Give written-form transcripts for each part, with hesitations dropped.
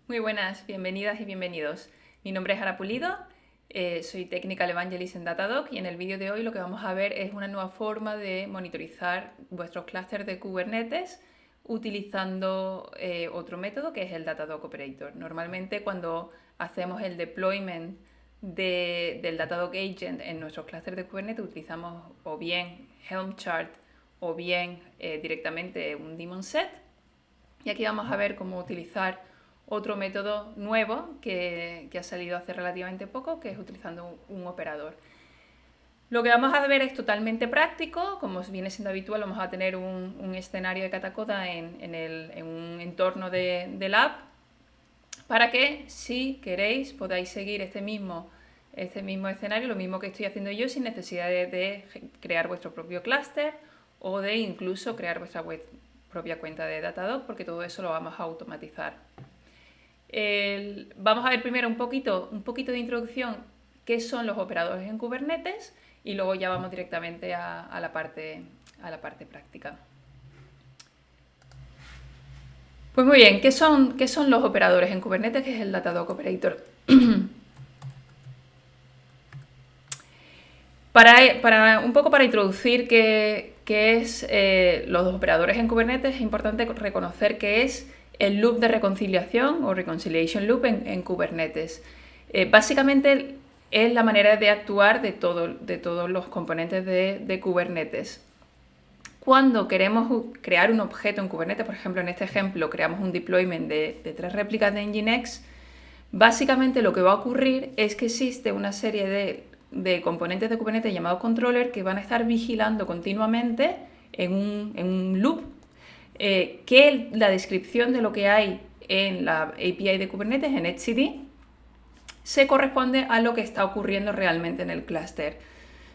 Muy buenas, bienvenidas y bienvenidos. Mi nombre es Ara Pulido, soy Technical Evangelist en Datadog y en el vídeo de hoy lo que vamos a ver es una nueva forma de monitorizar vuestros clústeres de Kubernetes utilizando otro método que es el Datadog Operator. Normalmente cuando hacemos el deployment del Datadog Agent en nuestros clústeres de Kubernetes utilizamos o bien Helm chart o bien directamente un daemon set. Y aquí vamos a ver cómo utilizar otro método nuevo que ha salido hace relativamente poco, que es utilizando un operador. Lo que vamos a ver es totalmente práctico, como viene siendo habitual, vamos a tener un escenario de Katacoda en un entorno de lab, para que si queréis podáis seguir este mismo escenario, lo mismo que estoy haciendo yo, sin necesidad de crear vuestro propio clúster o de incluso crear vuestra propia cuenta de Datadog, porque todo eso lo vamos a automatizar. Vamos a ver primero un poquito de introducción, qué son los operadores en Kubernetes, y luego ya vamos directamente a la parte práctica. Pues muy bien, ¿qué son los operadores en Kubernetes? Que es el Datadog Operator. Un poco para introducir qué es los operadores en Kubernetes, es importante reconocer qué es el loop de reconciliación o reconciliation loop en Kubernetes. Básicamente es la manera de actuar de todos los componentes de Kubernetes. Cuando queremos crear un objeto en Kubernetes, por ejemplo, en este ejemplo creamos un deployment de 3 réplicas de Nginx, básicamente lo que va a ocurrir es que existe una serie de componentes de Kubernetes llamados controller que van a estar vigilando continuamente en un loop que la descripción de lo que hay en la API de Kubernetes, en etcd, se corresponde a lo que está ocurriendo realmente en el clúster.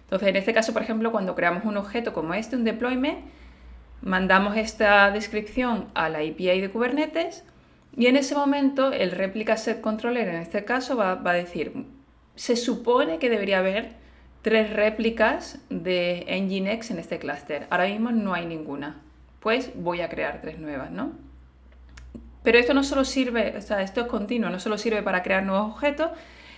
Entonces, en este caso, por ejemplo, cuando creamos un objeto como este, un deployment, mandamos esta descripción a la API de Kubernetes y en ese momento el replica set controller, en este caso, va a decir, se supone que debería haber 3 réplicas de Nginx en este clúster. Ahora mismo no hay ninguna. Pues voy a crear 3 nuevas, ¿no? Pero esto no solo sirve, o sea, esto es continuo, no solo sirve para crear nuevos objetos,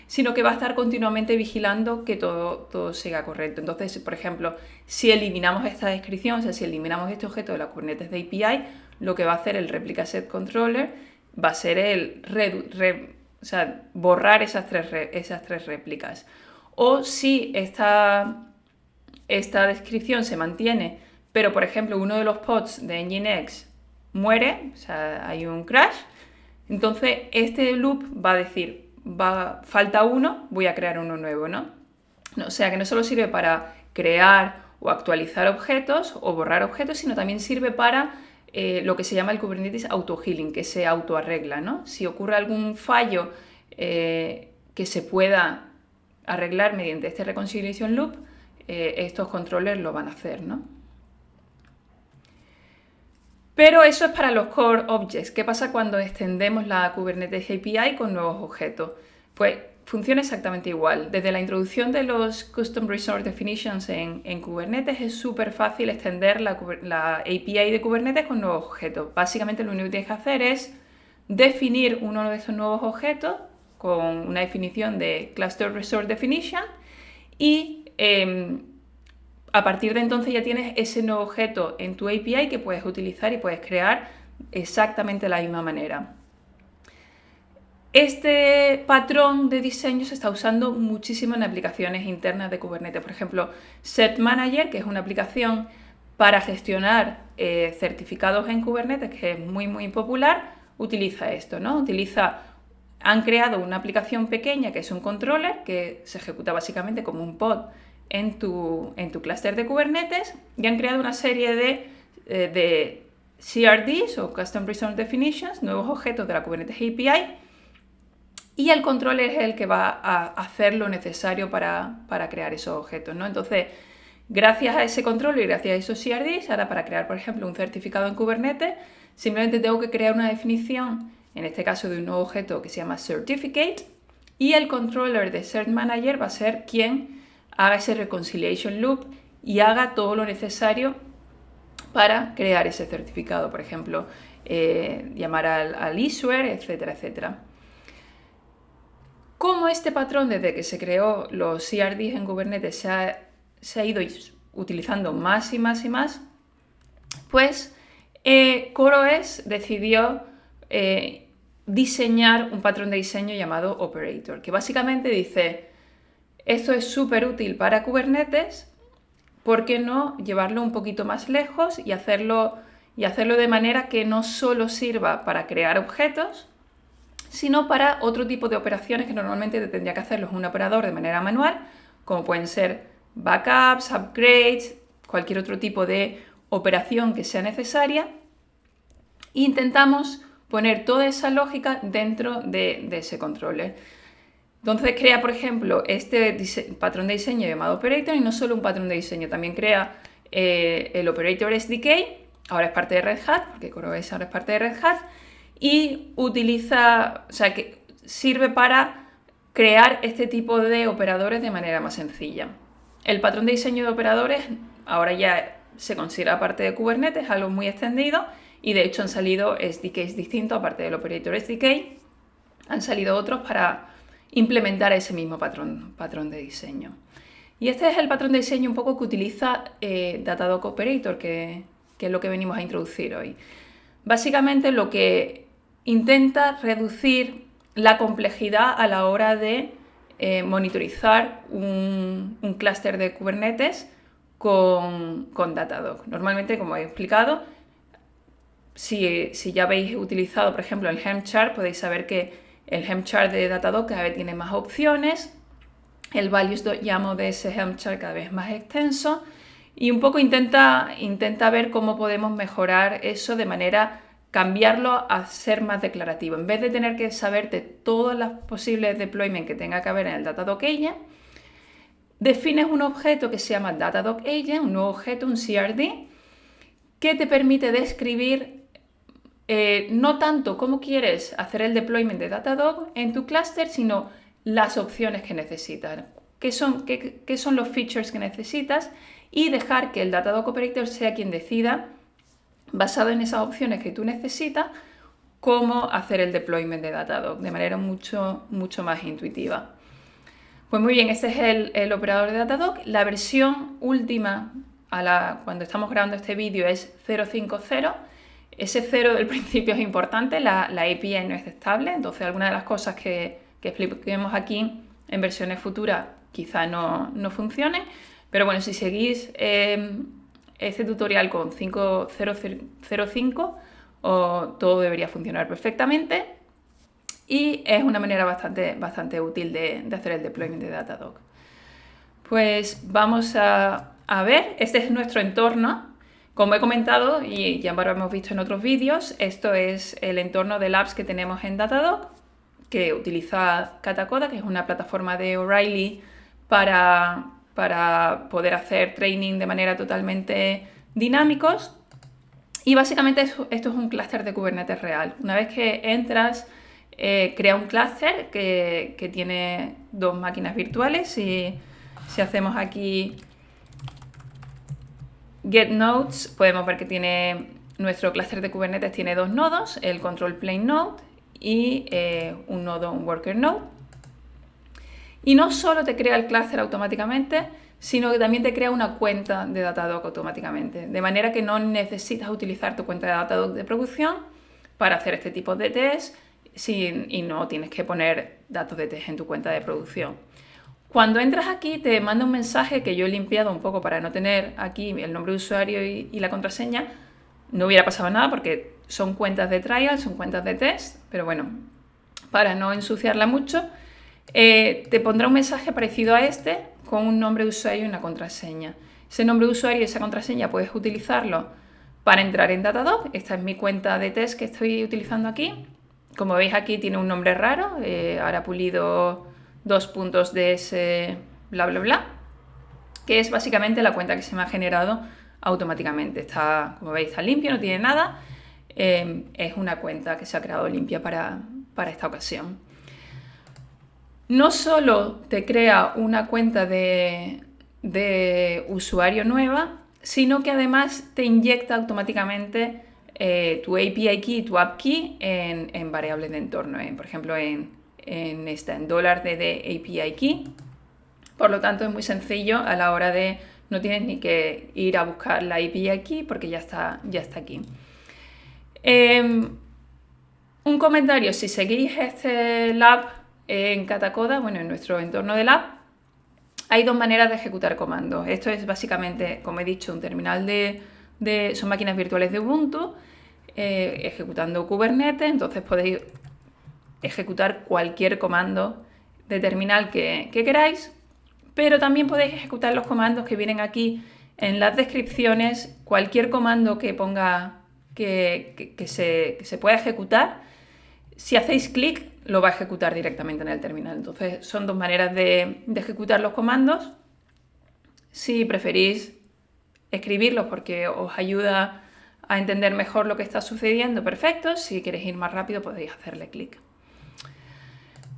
sino que va a estar continuamente vigilando que todo siga correcto. Entonces, por ejemplo, si eliminamos esta descripción, o sea, si eliminamos este objeto de la Kubernetes de API, lo que va a hacer el replica set controller va a ser borrar esas tres réplicas. O si esta descripción se mantiene, pero por ejemplo uno de los pods de Nginx muere, o sea, hay un crash, entonces este loop va a decir, falta uno, voy a crear uno nuevo, ¿no? O sea, que no solo sirve para crear o actualizar objetos o borrar objetos, sino también sirve para lo que se llama el Kubernetes auto-healing, que se autoarregla, ¿no? Si ocurre algún fallo que se pueda arreglar mediante este reconciliation loop, estos controllers lo van a hacer, ¿no? Pero eso es para los core objects. ¿Qué pasa cuando extendemos la Kubernetes API con nuevos objetos? Pues funciona exactamente igual. Desde la introducción de los Custom Resource Definitions en Kubernetes es súper fácil extender la API de Kubernetes con nuevos objetos. Básicamente lo único que tienes que hacer es definir uno de esos nuevos objetos con una definición de Cluster Resource Definition y a partir de entonces ya tienes ese nuevo objeto en tu API que puedes utilizar y puedes crear exactamente de la misma manera. Este patrón de diseño se está usando muchísimo en aplicaciones internas de Kubernetes. Por ejemplo, Cert Manager, que es una aplicación para gestionar certificados en Kubernetes, que es muy, muy popular, utiliza esto, ¿no? Han creado una aplicación pequeña que es un controller que se ejecuta básicamente como un pod en tu clúster de Kubernetes y han creado una serie de CRDs o Custom Resource Definitions, nuevos objetos de la Kubernetes API, y el controller es el que va a hacer lo necesario para crear esos objetos, ¿no? Entonces, gracias a ese controller y gracias a esos CRDs, ahora para crear, por ejemplo, un certificado en Kubernetes, simplemente tengo que crear una definición, en este caso de un nuevo objeto que se llama Certificate, y el controller de Cert Manager va a ser quien haga ese reconciliation loop y haga todo lo necesario para crear ese certificado. Por ejemplo, llamar al issuer, etcétera, etcétera. Como este patrón, desde que se creó los CRDs en Kubernetes, se ha ido utilizando más y más y más, pues CoreOS decidió diseñar un patrón de diseño llamado Operator, que básicamente dice: esto es súper útil para Kubernetes, ¿por qué no llevarlo un poquito más lejos y hacerlo de manera que no solo sirva para crear objetos, sino para otro tipo de operaciones que normalmente tendría que hacerlos un operador de manera manual, como pueden ser backups, upgrades, cualquier otro tipo de operación que sea necesaria. Intentamos poner toda esa lógica dentro de ese controller. Entonces crea, por ejemplo, este patrón de diseño llamado Operator, y no solo un patrón de diseño, también crea el Operator SDK, ahora es parte de Red Hat, porque CoreOS ahora es parte de Red Hat, y que sirve para crear este tipo de operadores de manera más sencilla. El patrón de diseño de operadores ahora ya se considera parte de Kubernetes, algo muy extendido, y de hecho han salido SDKs distintos, aparte del Operator SDK, han salido otros para implementar ese mismo patrón de diseño. Y este es el patrón de diseño un poco que utiliza Datadog Operator, que es lo que venimos a introducir hoy. Básicamente lo que intenta reducir la complejidad a la hora de monitorizar un clúster de Kubernetes con Datadog. Normalmente, como he explicado, si ya habéis utilizado, por ejemplo, el Helm chart, podéis saber que el Helm chart de Datadog cada vez tiene más opciones, el values.yaml de ese Helm chart cada vez es más extenso, y un poco intenta ver cómo podemos mejorar eso de manera cambiarlo a ser más declarativo. En vez de tener que saberte todas las posibles deployments que tenga que haber en el Datadog Agent, defines un objeto que se llama Datadog Agent, un nuevo objeto, un CRD, que te permite describir no tanto cómo quieres hacer el deployment de Datadog en tu clúster, sino las opciones que necesitas, qué son los features que necesitas, y dejar que el Datadog Operator sea quien decida, basado en esas opciones que tú necesitas, cómo hacer el deployment de Datadog de manera mucho más intuitiva. Pues muy bien, este es el operador de Datadog. La versión última, cuando estamos grabando este vídeo, es 0.5.0. Ese 0 del principio es importante, la API no es estable, entonces algunas de las cosas que expliquemos aquí en versiones futuras quizá no funcionen, pero bueno, si seguís este tutorial con 5.0.5, todo debería funcionar perfectamente, y es una manera bastante útil de hacer el deployment de Datadog. Pues vamos a ver, este es nuestro entorno. Como he comentado y ya hemos visto en otros vídeos, esto es el entorno de labs que tenemos en Datadog, que utiliza Katacoda, que es una plataforma de O'Reilly para poder hacer training de manera totalmente dinámicos. Y básicamente esto es un clúster de Kubernetes real. Una vez que entras, crea un clúster que tiene 2 máquinas virtuales. Y si hacemos aquí Get Nodes, podemos ver que nuestro clúster de Kubernetes tiene 2 nodos, el Control Plane Node y un Worker Node. Y no solo te crea el clúster automáticamente, sino que también te crea una cuenta de Datadog automáticamente, de manera que no necesitas utilizar tu cuenta de Datadog de producción para hacer este tipo de test y no tienes que poner datos de test en tu cuenta de producción. Cuando entras aquí te manda un mensaje que yo he limpiado un poco para no tener aquí el nombre de usuario y la contraseña. No hubiera pasado nada porque son cuentas de trial, son cuentas de test, pero bueno, para no ensuciarla mucho, te pondrá un mensaje parecido a este con un nombre de usuario y una contraseña. Ese nombre de usuario y esa contraseña puedes utilizarlo para entrar en Datadog. Esta es mi cuenta de test que estoy utilizando aquí. Como veis aquí tiene un nombre raro, ahora pulido 2.ds bla bla bla, que es básicamente la cuenta que se me ha generado automáticamente. Está, como veis, está limpio, no tiene nada. Es una cuenta que se ha creado limpia para esta ocasión. No solo te crea una cuenta de usuario nueva, sino que además te inyecta automáticamente tu API key, tu app key en variables de entorno, por ejemplo en $DD API key. Por lo tanto es muy sencillo a la hora de, no tienes ni que ir a buscar la API key porque ya está aquí. Un comentario: si seguís este lab en Katacoda, bueno, en nuestro entorno de lab, hay dos maneras de ejecutar comandos. Esto es básicamente, como he dicho, un terminal son máquinas virtuales de Ubuntu ejecutando Kubernetes. Entonces podéis ejecutar cualquier comando de terminal que queráis, pero también podéis ejecutar los comandos que vienen aquí en las descripciones. Cualquier comando que ponga que se pueda ejecutar, si hacéis clic lo va a ejecutar directamente en el terminal. Entonces son dos maneras de ejecutar los comandos. Si preferís escribirlos porque os ayuda a entender mejor lo que está sucediendo, perfecto. Si queréis ir más rápido podéis hacerle clic.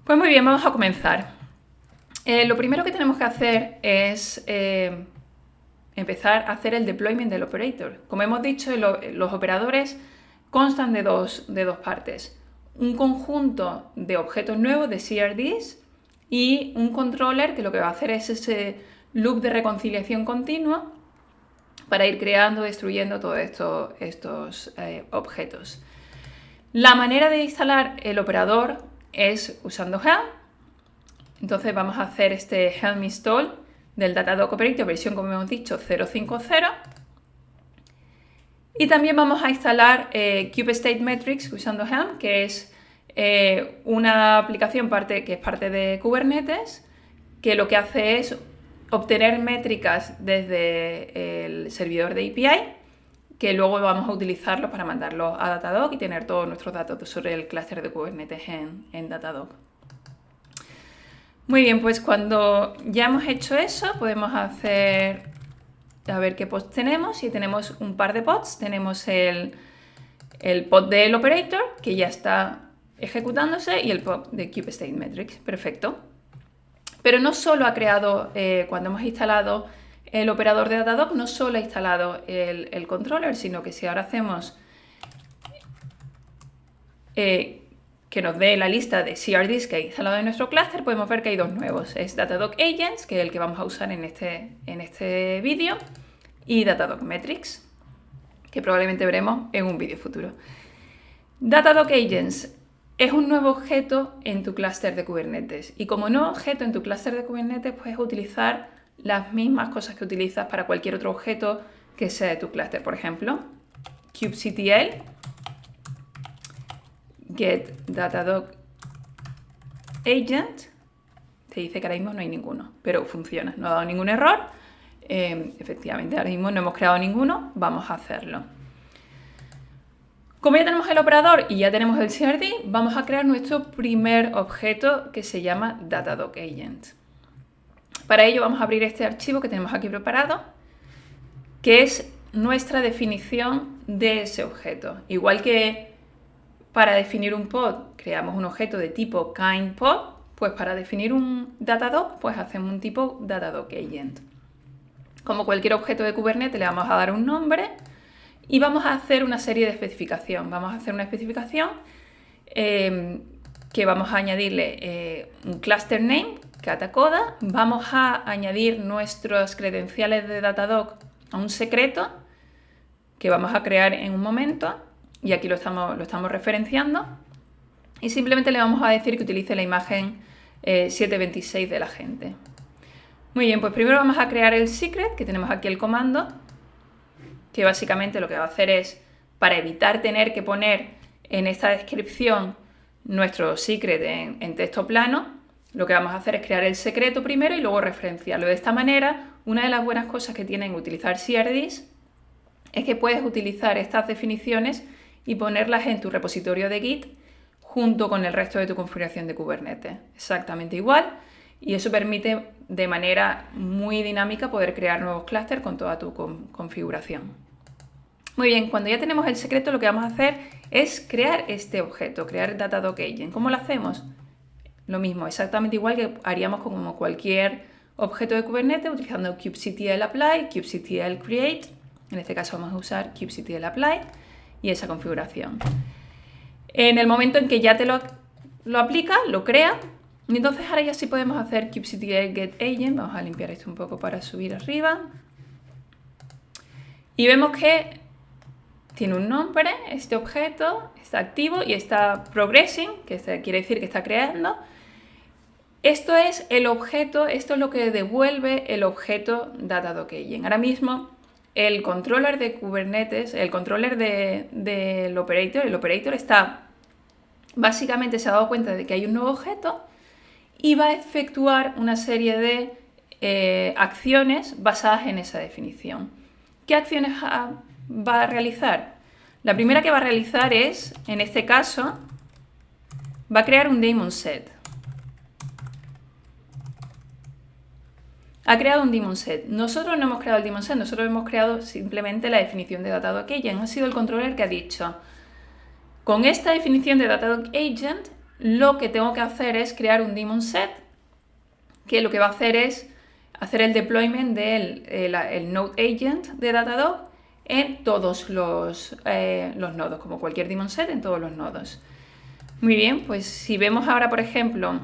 Pues muy bien, vamos a comenzar. Lo primero que tenemos que hacer es empezar a hacer el deployment del operator. Como hemos dicho, los operadores constan de dos partes. Un conjunto de objetos nuevos, de CRDs, y un controller que lo que va a hacer es ese loop de reconciliación continua para ir creando, destruyendo todos estos objetos. La manera de instalar el operador es usando Helm. Entonces vamos a hacer este Helm install del Datadog Operator, versión, como hemos dicho, 0.5.0. Y también vamos a instalar kubestate-metrics usando Helm, que es una aplicación que es parte de Kubernetes, que lo que hace es obtener métricas desde el servidor de API, que luego vamos a utilizarlos para mandarlos a Datadog y tener todos nuestros datos sobre el clúster de Kubernetes en Datadog. Muy bien, pues cuando ya hemos hecho eso, podemos hacer, a ver qué pods tenemos. Y tenemos un par de pods. Tenemos el pod del operator, que ya está ejecutándose, y el pod de kubestate-metrics. Perfecto. Pero no solo ha creado, cuando hemos instalado el operador de Datadog, no solo ha instalado el controller, sino que si ahora hacemos que nos dé la lista de CRDs que hay instalado en nuestro clúster, podemos ver que hay dos nuevos. Es Datadog Agents, que es el que vamos a usar en este vídeo, y Datadog Metrics, que probablemente veremos en un vídeo futuro. Datadog Agents es un nuevo objeto en tu clúster de Kubernetes. Y como nuevo objeto en tu clúster de Kubernetes, puedes utilizar las mismas cosas que utilizas para cualquier otro objeto que sea de tu clúster. Por ejemplo, kubectl get Datadog agent. Te dice que ahora mismo no hay ninguno, pero funciona, no ha dado ningún error. Efectivamente, ahora mismo no hemos creado ninguno, vamos a hacerlo. Como ya tenemos el operador y ya tenemos el CRD, vamos a crear nuestro primer objeto, que se llama Datadog Agent. Para ello vamos a abrir este archivo que tenemos aquí preparado, que es nuestra definición de ese objeto. Igual que para definir un pod creamos un objeto de tipo kindPod, pues para definir un Datadog pues hacemos un tipo Datadog Agent. Como cualquier objeto de Kubernetes, le vamos a dar un nombre y vamos a hacer una serie de especificación. Vamos a hacer una especificación que vamos a añadirle un cluster name, Katacoda. Vamos a añadir nuestras credenciales de Datadog a un secreto que vamos a crear en un momento. Y aquí lo estamos referenciando. Y simplemente le vamos a decir que utilice la imagen 726 de la gente. Muy bien, pues primero vamos a crear el secret, que tenemos aquí el comando, que básicamente lo que va a hacer es, para evitar tener que poner en esta descripción nuestro secret en texto plano, lo que vamos a hacer es crear el secreto primero y luego referenciarlo. De esta manera, una de las buenas cosas que tienen utilizar CRDs es que puedes utilizar estas definiciones y ponerlas en tu repositorio de Git junto con el resto de tu configuración de Kubernetes. Exactamente igual. Y eso permite de manera muy dinámica poder crear nuevos clústeres con toda tu configuración. Muy bien, cuando ya tenemos el secreto, lo que vamos a hacer es crear este objeto, crear Datadog Agent. ¿Cómo lo hacemos? Lo mismo, exactamente igual que haríamos como cualquier objeto de Kubernetes, utilizando kubectl apply, kubectl create. En este caso vamos a usar kubectl apply. y esa configuración. En el momento en que ya te lo aplica, lo crea, y entonces ahora ya sí podemos hacer kubectl get agent. Vamos a limpiar esto un poco para subir arriba. Y vemos que tiene un nombre, este objeto está activo y está progressing, que quiere decir que está creando. Esto es el objeto, esto es lo que devuelve el objeto Datadog-Agent. Ahora mismo el controller de Kubernetes, el controller del operator, el operator está, básicamente se ha dado cuenta de que hay un nuevo objeto y va a efectuar una serie de acciones basadas en esa definición. ¿Qué acciones va a realizar? La primera que va a realizar es, en este caso, va a crear un daemon set. Ha creado un daemon set. Nosotros no hemos creado el daemon set, nosotros hemos creado simplemente la definición de Datadog-Agent. Ha sido el controller que ha dicho, con esta definición de Datadog-Agent, lo que tengo que hacer es crear un daemon set, que lo que va a hacer es hacer el deployment del node agent de Datadog en todos los nodos, como cualquier daemon set en todos los nodos. Muy bien, pues si vemos ahora, por ejemplo,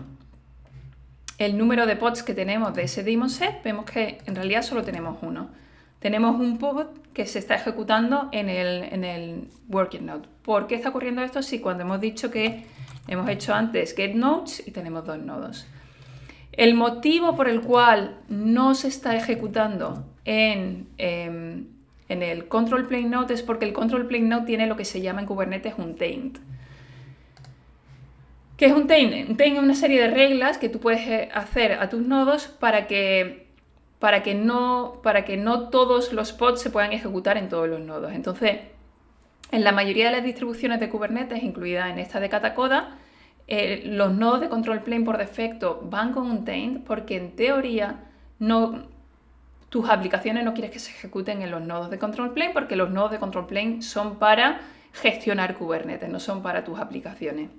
el número de pods que tenemos de ese daemon set, vemos que en realidad solo tenemos uno. Tenemos un pod que se está ejecutando en el working node. ¿Por qué está ocurriendo esto? Si cuando hemos dicho que hemos hecho antes get nodes y tenemos dos nodos. El motivo por el cual no se está ejecutando en el control plane node es porque el control plane node tiene lo que se llama en Kubernetes un taint. ¿Qué es un taint? Un taint es una serie de reglas que tú puedes hacer a tus nodos para que no todos los pods se puedan ejecutar en todos los nodos. Entonces, en la mayoría de las distribuciones de Kubernetes, incluida en esta de Katacoda, los nodos de control plane por defecto van con un taint porque en teoría tus aplicaciones no quieres que se ejecuten en los nodos de control plane porque los nodos de control plane son para gestionar Kubernetes, no son para tus aplicaciones.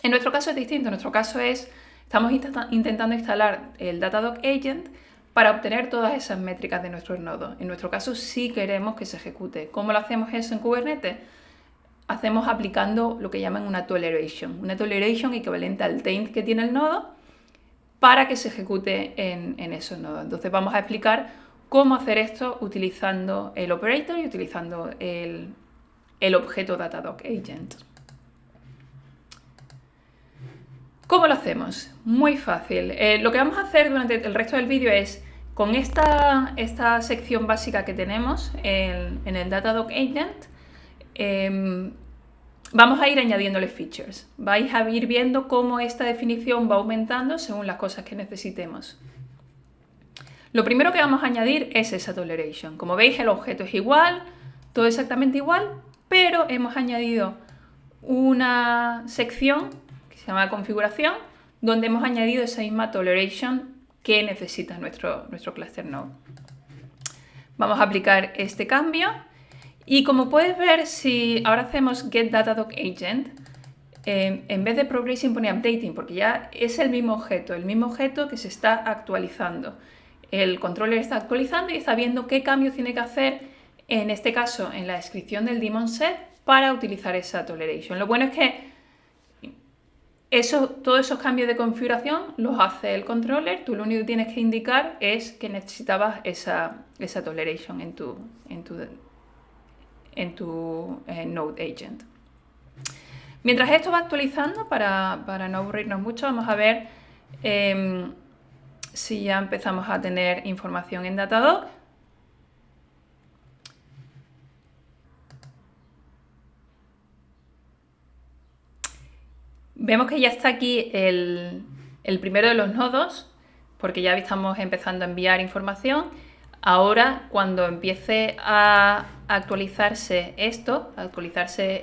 En nuestro caso es distinto, en nuestro caso estamos intentando instalar el Datadog-Agent para obtener todas esas métricas de nuestros nodos. En nuestro caso sí queremos que se ejecute. ¿Cómo lo hacemos eso en Kubernetes? Hacemos aplicando lo que llaman una toleration equivalente al taint que tiene el nodo para que se ejecute en esos nodos. Entonces vamos a explicar cómo hacer esto utilizando el operator y utilizando el objeto Datadog-Agent. ¿Cómo lo hacemos? Muy fácil. Lo que vamos a hacer durante el resto del vídeo es, con esta sección básica que tenemos en el Datadog-Agent, vamos a ir añadiéndole features. Vais a ir viendo cómo esta definición va aumentando según las cosas que necesitemos. Lo primero que vamos a añadir es esa toleration. Como veis, el objeto es igual, todo exactamente igual, pero hemos añadido una sección que se llama configuración, donde hemos añadido esa misma toleration que necesita nuestro cluster node. Vamos a aplicar este cambio y como puedes ver, si ahora hacemos get Datadog-Agent, en vez de progressing pone updating, porque ya es el mismo objeto que se está actualizando. El controller está actualizando y está viendo qué cambios tiene que hacer, en este caso en la descripción del daemon set, para utilizar esa toleration. Lo bueno es que todos esos cambios de configuración los hace el controller. Tú lo único que tienes que indicar es que necesitabas esa toleration en tu Node Agent. Mientras esto va actualizando, para no aburrirnos mucho, vamos a ver si ya empezamos a tener información en Datadog. Vemos que ya está aquí el primero de los nodos, porque ya estamos empezando a enviar información. Ahora, cuando empiece a actualizarse esto, a actualizarse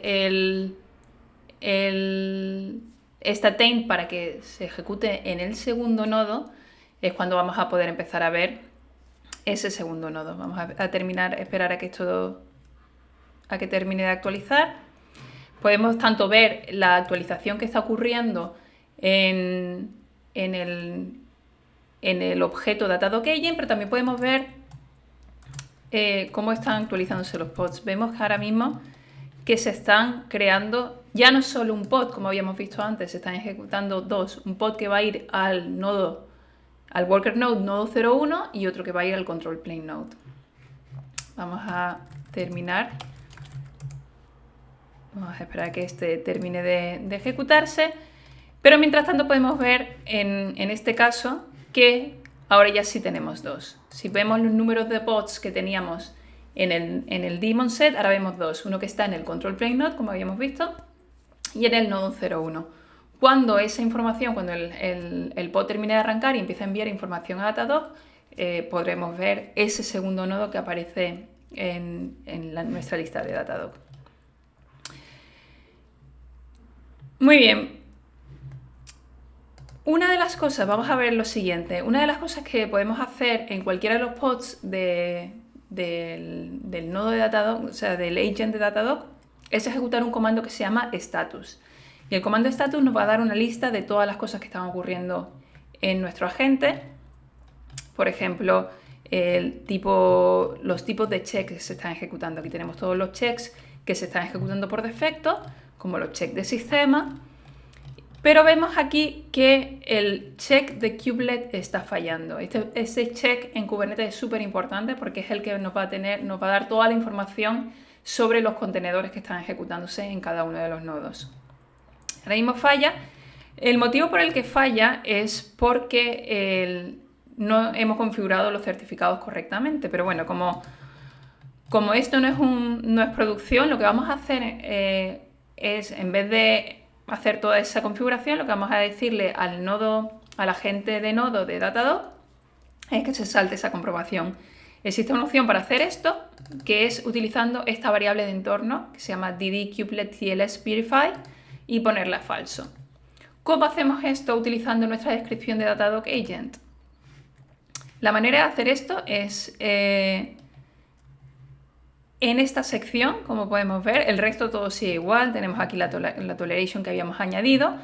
esta taint para que se ejecute en el segundo nodo, es cuando vamos a poder empezar a ver ese segundo nodo. Vamos a esperar a que termine de actualizar. Podemos tanto ver la actualización que está ocurriendo en el objeto Datadog-Agent, pero también podemos ver cómo están actualizándose los pods. Vemos que ahora mismo que se están creando, ya no es solo un pod, como habíamos visto antes, se están ejecutando dos, un pod que va a ir al nodo, al worker node nodo 01 y otro que va a ir al control plane node. Vamos a terminar. Vamos a esperar a que este termine de ejecutarse. Pero mientras tanto podemos ver en este caso que ahora ya sí tenemos dos. Si vemos los números de pods que teníamos en el daemon set, ahora vemos dos. Uno que está en el control plane node, como habíamos visto, y en el nodo 01. Cuando esa información, cuando el pod termine de arrancar y empiece a enviar información a Datadog, podremos ver ese segundo nodo que aparece en nuestra lista de Datadog. Muy bien. Una de las cosas, vamos a ver lo siguiente, una de las cosas que podemos hacer en cualquiera de los pods del nodo de Datadog, o sea, del agent de Datadog, es ejecutar un comando que se llama status. Y el comando status nos va a dar una lista de todas las cosas que están ocurriendo en nuestro agente. Por ejemplo, los tipos de checks que se están ejecutando. Aquí tenemos todos los checks que se están ejecutando por defecto, como los checks de sistema. Pero vemos aquí que el check de kubelet está fallando. Este check en Kubernetes es súper importante porque es el que nos va a dar toda la información sobre los contenedores que están ejecutándose en cada uno de los nodos. Ahora mismo falla. El motivo por el que falla es porque no hemos configurado los certificados correctamente. Pero bueno, como esto no es producción, lo que vamos a hacer es, en vez de hacer toda esa configuración, lo que vamos a decirle al agente de nodo de Datadog es que se salte esa comprobación. Existe una opción para hacer esto, que es utilizando esta variable de entorno que se llama dd_kubelet_tls_verify y ponerla a falso. ¿Cómo hacemos esto utilizando nuestra descripción de Datadog Agent? La manera de hacer esto es en esta sección, como podemos ver, el resto todo sigue igual. Tenemos aquí la toleration que habíamos añadido.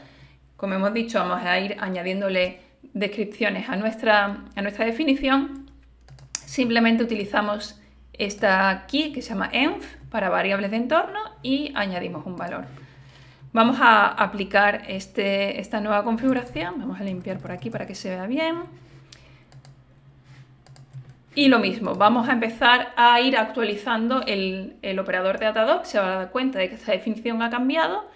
Como hemos dicho, vamos a ir añadiéndole descripciones a nuestra definición. Simplemente utilizamos esta key que se llama env para variables de entorno y añadimos un valor. Vamos a aplicar esta nueva configuración. Vamos a limpiar por aquí para que se vea bien. Y lo mismo, vamos a empezar a ir actualizando el operador de Datadog. Se va a dar cuenta de que esta definición ha cambiado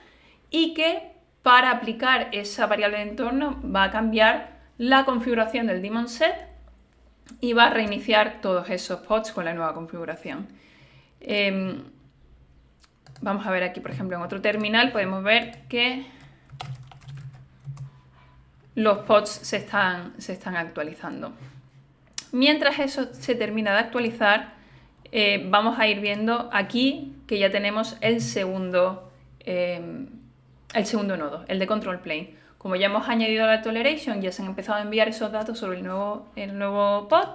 y que para aplicar esa variable de entorno va a cambiar la configuración del daemon set y va a reiniciar todos esos pods con la nueva configuración. Vamos a ver aquí, por ejemplo, en otro terminal podemos ver que los pods se están actualizando. Mientras eso se termina de actualizar, vamos a ir viendo aquí que ya tenemos el segundo nodo, el de control plane. Como ya hemos añadido la toleration, ya se han empezado a enviar esos datos sobre el nuevo pod,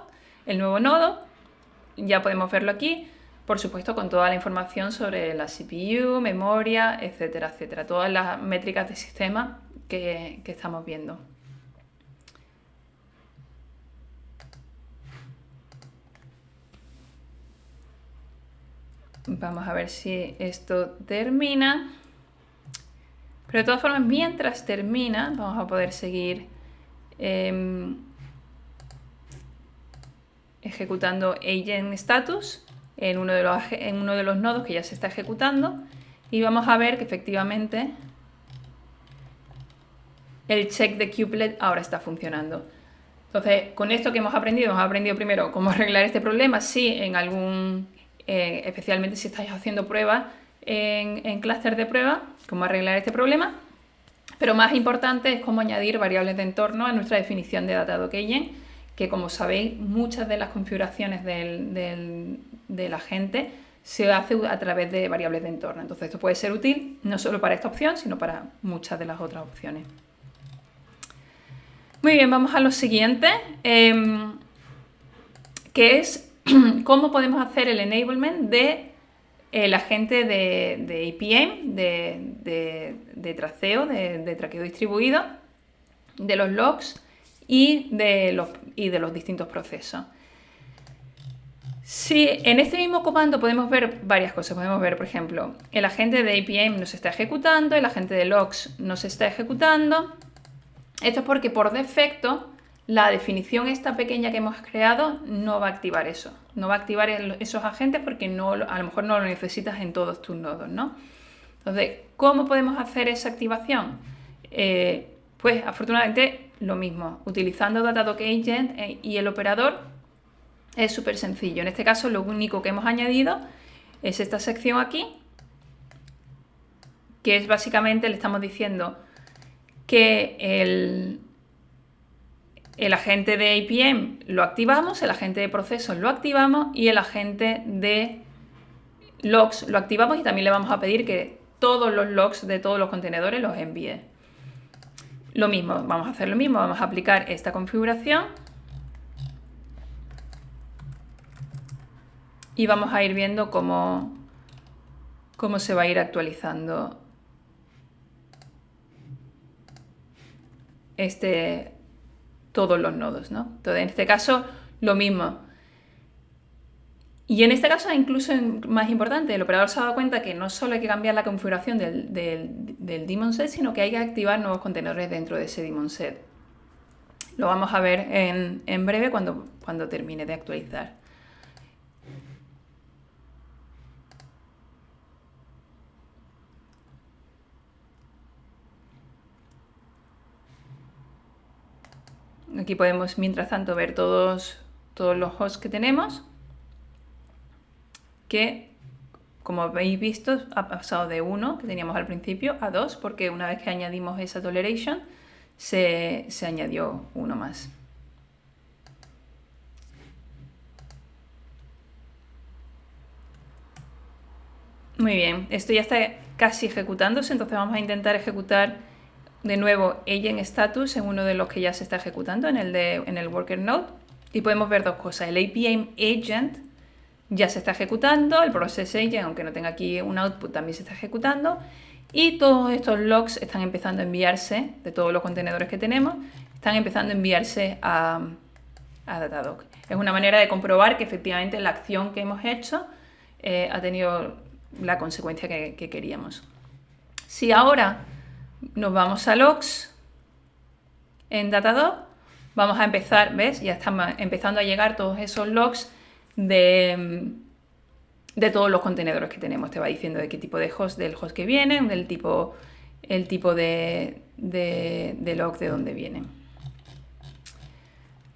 el nuevo nodo. Ya podemos verlo aquí, por supuesto, con toda la información sobre la CPU, memoria, etcétera, etcétera. Todas las métricas de sistema que estamos viendo. Vamos a ver si esto termina. Pero de todas formas, mientras termina, vamos a poder seguir ejecutando agent status en uno de los nodos que ya se está ejecutando. Y vamos a ver que efectivamente el check de kubelet ahora está funcionando. Entonces, con esto que hemos aprendido primero cómo arreglar este problema, si en especialmente si estáis haciendo pruebas en clúster de prueba, cómo arreglar este problema. Pero más importante es cómo añadir variables de entorno a nuestra definición de Datadog Agent, que como sabéis, muchas de las configuraciones del agente se hace a través de variables de entorno. Entonces esto puede ser útil no solo para esta opción, sino para muchas de las otras opciones. Muy bien, vamos a lo siguiente, que es cómo podemos hacer el enablement del agente de APM, de traceo, de traqueo distribuido, de los logs y de los distintos procesos. Sí, en este mismo comando podemos ver varias cosas. Podemos ver, por ejemplo, el agente de APM no se está ejecutando, el agente de logs no se está ejecutando. Esto es porque por defecto la definición esta pequeña que hemos creado no va a activar eso. No va a activar esos agentes porque no, a lo mejor no lo necesitas en todos tus nodos, ¿no? Entonces, ¿cómo podemos hacer esa activación? Pues afortunadamente lo mismo, utilizando Datadog Agent y el operador. Es súper sencillo. En este caso lo único que hemos añadido es esta sección aquí, que es básicamente, le estamos diciendo que el agente de APM lo activamos, el agente de procesos lo activamos y el agente de logs lo activamos, y también le vamos a pedir que todos los logs de todos los contenedores los envíe. Lo mismo, vamos a hacer lo mismo, vamos a aplicar esta configuración. Y vamos a ir viendo cómo se va a ir actualizando todos los nodos, ¿no? Entonces, en este caso, lo mismo. Y en este caso, incluso más importante, el operador se ha dado cuenta que no solo hay que cambiar la configuración del daemon set, sino que hay que activar nuevos contenedores dentro de ese daemon set. Lo vamos a ver en breve cuando termine de actualizar. Aquí podemos, mientras tanto, ver todos los hosts que tenemos, que, como habéis visto, ha pasado de 1, que teníamos al principio, a 2, porque una vez que añadimos esa toleration, se añadió uno más. Muy bien, esto ya está casi ejecutándose, entonces vamos a intentar ejecutar de nuevo agent status en uno de los que ya se está ejecutando, en el worker node, y podemos ver dos cosas. El APM agent ya se está ejecutando, el process agent, aunque no tenga aquí un output, también se está ejecutando, y todos estos logs están empezando a enviarse, de todos los contenedores que tenemos, están empezando a enviarse a Datadog. Es una manera de comprobar que efectivamente la acción que hemos hecho ha tenido la consecuencia que queríamos. Si ahora nos vamos a logs en Datadog, vamos a empezar, ¿ves? Ya están empezando a llegar todos esos logs de todos los contenedores que tenemos. Te va diciendo de qué tipo de host, del host que vienen, el tipo de log de dónde vienen.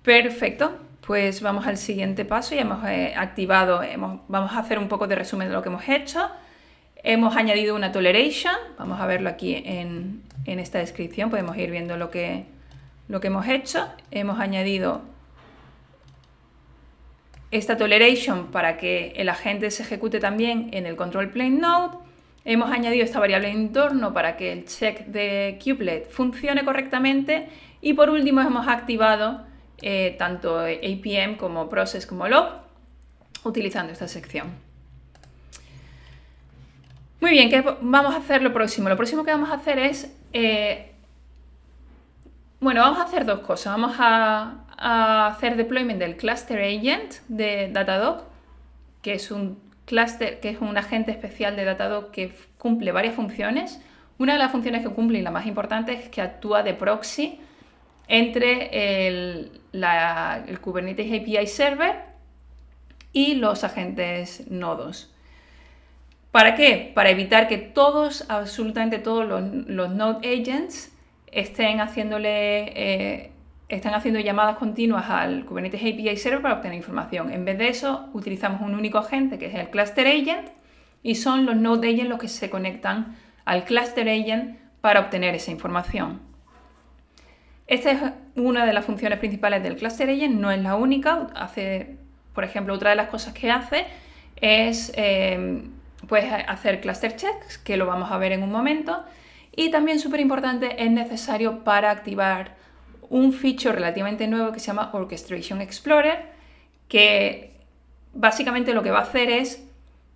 Perfecto, pues vamos al siguiente paso. Ya hemos activado, vamos a hacer un poco de resumen de lo que hemos hecho. Hemos añadido una toleration, vamos a verlo aquí en esta descripción, podemos ir viendo lo que hemos hecho. Hemos añadido esta toleration para que el agente se ejecute también en el control plane node. Hemos añadido esta variable de entorno para que el check de kubelet funcione correctamente. Y por último hemos activado tanto APM como process como log utilizando esta sección. Muy bien, ¿qué vamos a hacer lo próximo? Lo próximo que vamos a hacer es, vamos a hacer dos cosas. Vamos a hacer deployment del cluster agent de Datadog, que es un agente especial de Datadog que cumple varias funciones. Una de las funciones que cumple, y la más importante, es que actúa de proxy entre el Kubernetes API Server y los agentes nodos. ¿Para qué? Para evitar que absolutamente todos los node agents estén haciendo llamadas continuas al Kubernetes API Server para obtener información. En vez de eso, utilizamos un único agente que es el cluster agent, y son los node agents los que se conectan al cluster agent para obtener esa información. Esta es una de las funciones principales del cluster agent, no es la única. Por ejemplo, otra de las cosas que hace es hacer cluster checks, que lo vamos a ver en un momento. Y también, súper importante, es necesario para activar un feature relativamente nuevo que se llama Orchestration Explorer, que básicamente lo que va a hacer es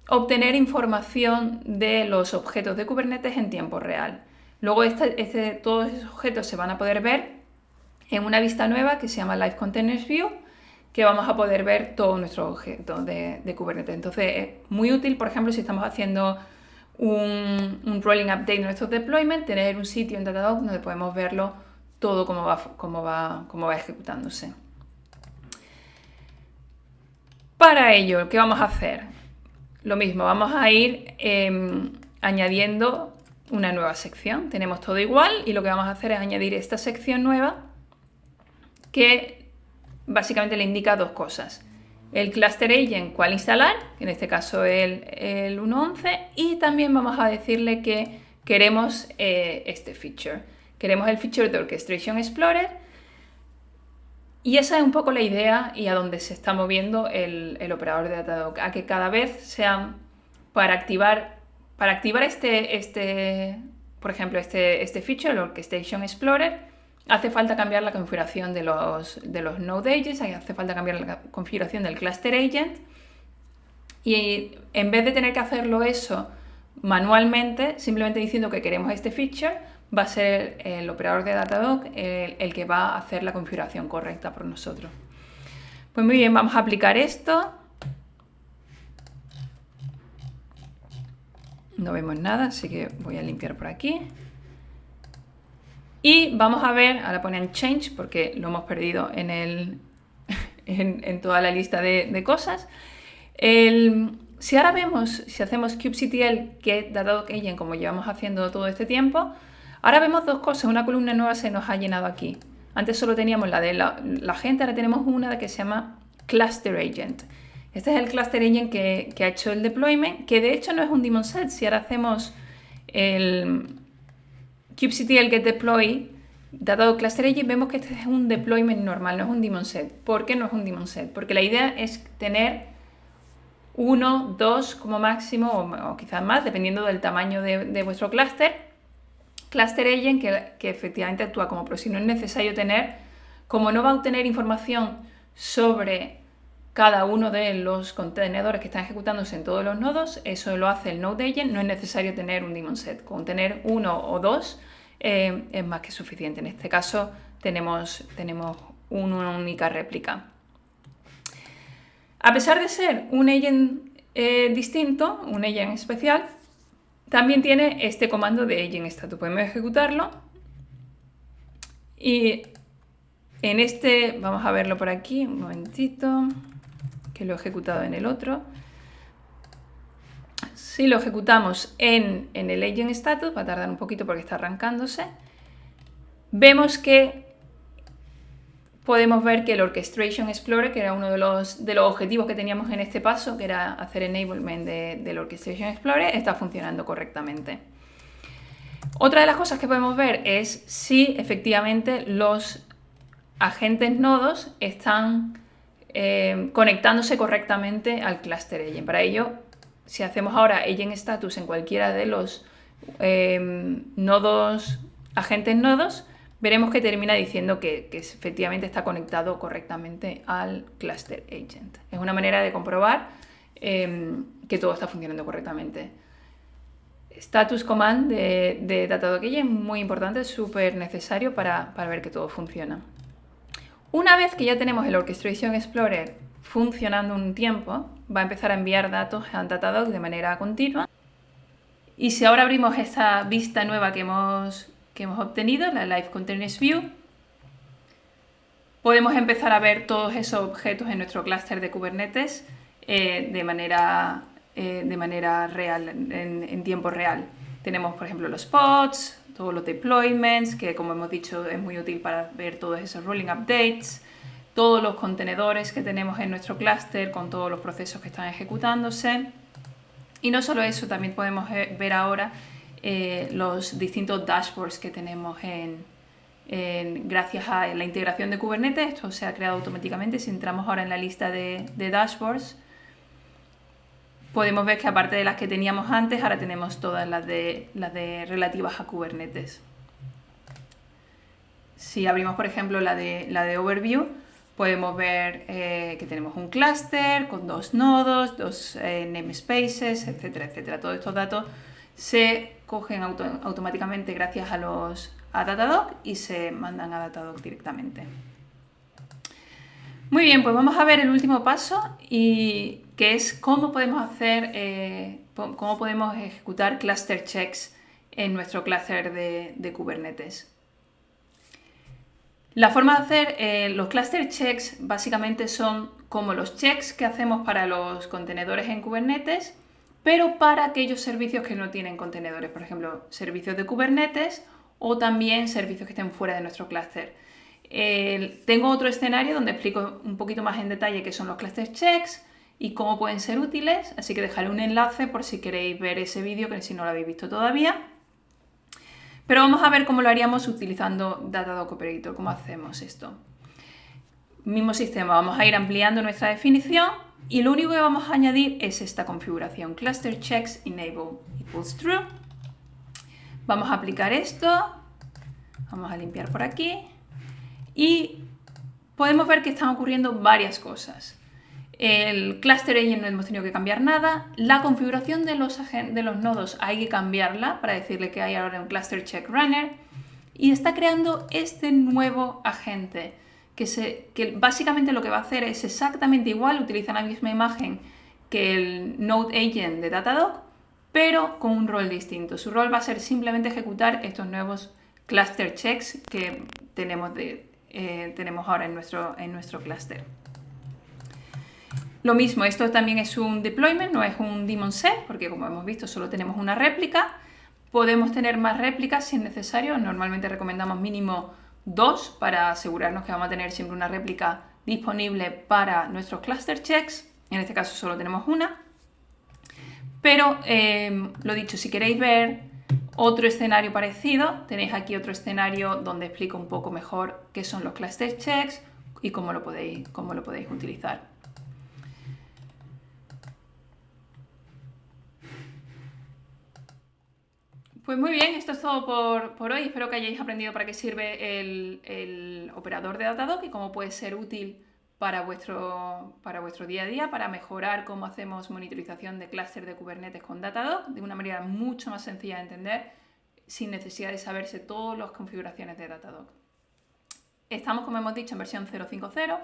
obtener información de los objetos de Kubernetes en tiempo real. Luego todos esos objetos se van a poder ver en una vista nueva que se llama Live Containers View, que vamos a poder ver todos nuestros objetos de Kubernetes. Entonces es muy útil, por ejemplo, si estamos haciendo un rolling update de nuestros deployments, tener un sitio en Datadog donde podemos verlo todo cómo va ejecutándose. Para ello, ¿qué vamos a hacer? Lo mismo, vamos a ir añadiendo una nueva sección. Tenemos todo igual y lo que vamos a hacer es añadir esta sección nueva que básicamente le indica dos cosas. El cluster agent cuál instalar, que en este caso es el 1.11, y también vamos a decirle que queremos este feature. Queremos el feature de Orchestration Explorer, y esa es un poco la idea y a donde se está moviendo el operador de Datadog, a que cada vez sean para activar por ejemplo, este feature, el Orchestration Explorer, hace falta cambiar la configuración de los Node Agents, hace falta cambiar la configuración del Cluster Agent, y en vez de tener que hacerlo eso manualmente, simplemente diciendo que queremos este feature, va a ser el operador de Datadog el que va a hacer la configuración correcta por nosotros. Pues muy bien, vamos a aplicar esto. No vemos nada, así que voy a limpiar por aquí. Y vamos a ver, ahora ponen change porque lo hemos perdido en toda la lista de cosas. Si ahora vemos, si hacemos kubectl get Datadog agent como llevamos haciendo todo este tiempo, ahora vemos dos cosas. Una columna nueva se nos ha llenado aquí. Antes solo teníamos la de la gente, ahora tenemos una que se llama cluster agent. Este es el cluster agent que ha hecho el deployment, que de hecho no es un daemon set. Si ahora hacemos el kubectl get deploy Datadog cluster agent, vemos que este es un deployment normal, no es un daemon set. ¿Por qué no es un daemon set? Porque la idea es tener 1, 2 como máximo, o quizás más, dependiendo del tamaño de vuestro cluster agent que efectivamente actúa como proxy. No es necesario tener, como no va a obtener información sobre cada uno de los contenedores que están ejecutándose en todos los nodos, eso lo hace el Node Agent, no es necesario tener un daemon set. Con tener 1 o 2 es más que suficiente. En este caso tenemos una única réplica. A pesar de ser un agent distinto, un agent especial, también tiene este comando de agent status. Podemos ejecutarlo y en este, vamos a verlo por aquí, un momentito, que lo he ejecutado en el otro. Si lo ejecutamos en el agent status, va a tardar un poquito porque está arrancándose, vemos que podemos ver que el Orchestration Explorer, que era uno de los objetivos que teníamos en este paso, que era hacer enablement del Orchestration Explorer, está funcionando correctamente. Otra de las cosas que podemos ver es si efectivamente los agentes nodos están conectándose correctamente al cluster agent. Para ello, si hacemos ahora agent status en cualquiera de los agentes nodos, veremos que termina diciendo que efectivamente está conectado correctamente al cluster agent. Es una manera de comprobar que todo está funcionando correctamente. Status command de Datadog agent es muy importante, es súper necesario para ver que todo funciona. Una vez que ya tenemos el Orchestration Explorer funcionando un tiempo, va a empezar a enviar datos a Datadog de manera continua. Y si ahora abrimos esta vista nueva que hemos obtenido, la Live Containers View, podemos empezar a ver todos esos objetos en nuestro clúster de Kubernetes de manera real, en tiempo real. Tenemos, por ejemplo, los pods, todos los deployments, que como hemos dicho es muy útil para ver todos esos rolling updates, todos los contenedores que tenemos en nuestro clúster con todos los procesos que están ejecutándose. Y no solo eso, también podemos ver ahora los distintos dashboards que tenemos gracias a la integración de Kubernetes. Esto se ha creado automáticamente. Si entramos ahora en la lista de dashboards, podemos ver que aparte de las que teníamos antes, ahora tenemos todas las relativas a Kubernetes. Si abrimos, por ejemplo, la de Overview, podemos ver que tenemos un clúster con 2 nodos, 2 namespaces, etcétera, etcétera. Todos estos datos se cogen automáticamente gracias a Datadog y se mandan a Datadog directamente. Muy bien, pues vamos a ver el último paso y que es cómo podemos cómo podemos ejecutar cluster checks en nuestro clúster de Kubernetes. La forma de hacer los cluster checks básicamente son como los checks que hacemos para los contenedores en Kubernetes, pero para aquellos servicios que no tienen contenedores, por ejemplo, servicios de Kubernetes o también servicios que estén fuera de nuestro clúster. Tengo otro escenario donde explico un poquito más en detalle qué son los cluster checks y cómo pueden ser útiles, así que dejaré un enlace por si queréis ver ese vídeo, que si no lo habéis visto todavía. Pero vamos a ver cómo lo haríamos utilizando Datadog Operator, cómo hacemos esto. Mismo sistema, vamos a ir ampliando nuestra definición y lo único que vamos a añadir es esta configuración, cluster checks enable equals true. Vamos a aplicar esto, vamos a limpiar por aquí y podemos ver que están ocurriendo varias cosas. El cluster agent no hemos tenido que cambiar nada. La configuración de los nodos hay que cambiarla para decirle que hay ahora un cluster check runner. Y está creando este nuevo agente que básicamente lo que va a hacer es exactamente igual, utiliza la misma imagen que el node agent de Datadog, pero con un rol distinto. Su rol va a ser simplemente ejecutar estos nuevos cluster checks que tenemos ahora en nuestro clúster. Lo mismo, esto también es un deployment, no es un daemon set, porque como hemos visto solo tenemos una réplica. Podemos tener más réplicas si es necesario, normalmente recomendamos mínimo 2 para asegurarnos que vamos a tener siempre una réplica disponible para nuestros cluster checks. En este caso solo tenemos una. Pero, lo dicho, si queréis ver otro escenario parecido, tenéis aquí otro escenario donde explico un poco mejor qué son los cluster checks y cómo lo podéis utilizar. Pues muy bien, esto es todo por hoy. Espero que hayáis aprendido para qué sirve el operador de Datadog y cómo puede ser útil para vuestro día a día, para mejorar cómo hacemos monitorización de clúster de Kubernetes con Datadog de una manera mucho más sencilla de entender, sin necesidad de saberse todas las configuraciones de Datadog. Estamos, como hemos dicho, en versión 0.5.0,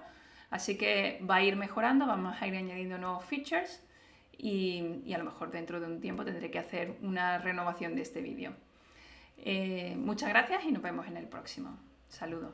así que va a ir mejorando, vamos a ir añadiendo nuevos features. Y a lo mejor dentro de un tiempo tendré que hacer una renovación de este vídeo. Muchas gracias y nos vemos en el próximo. Saludos.